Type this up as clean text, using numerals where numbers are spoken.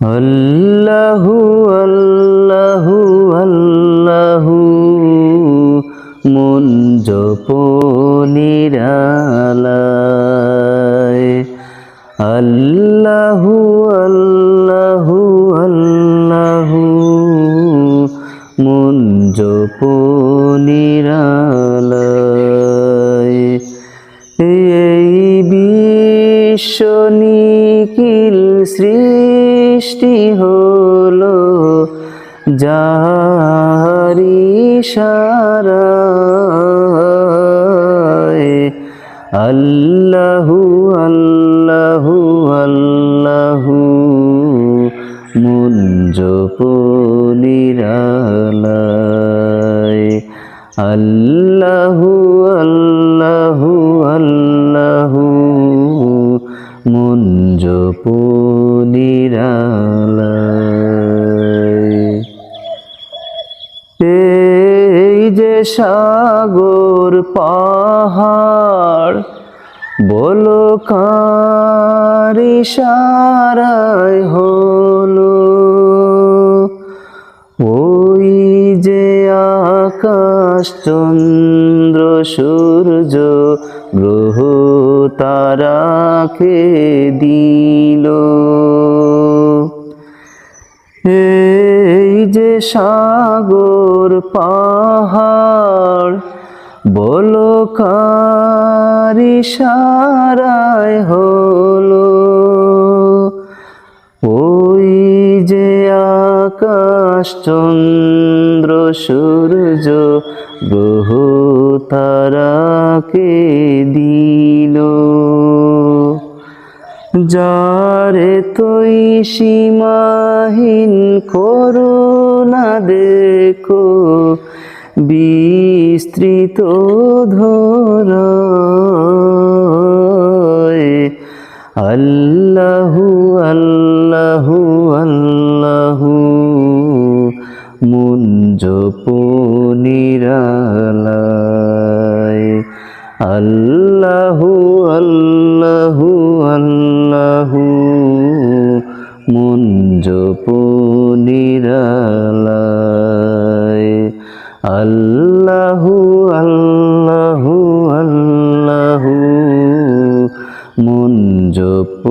আল্লাহু আল্লাহু আল্লাহু মন জপনিরালায়। আল্লাহু আল্লাহু আল্লাহু মন জপনিরালায়। এই বিশ্ব নিখিল সৃষ্টি হলো যার ইশারায়। আল্লাহু আল্লাহু আল্লাহু মন জপনিরালায়। আল্লাহু আল্লাহু আল্লাহু মন জপনিরালায়। এই যে সাগর পাহাড় বলো কার ইশারায় হলো, ওই যে আকাশ চন্দ্র সূর্য গ্রহ তারাকে দিল। এই যে সাগর পাহাড় বলো কার ইশারায় হলো, ওই যে আকাশ চন্দ্র সূর্য গ্রহ তারাকে দিল। যারে তুই সীমাহীন করুণা দেখো বিস্তৃত ধরায়। আল্লাহু আল্লাহু আল্লাহু মন জপনিরালায়। আল্লাহু আল্লাহু আল্লাহু মন জপনিরালায়। আল্লাহু আল্লাহু আল্লাহু মন জপ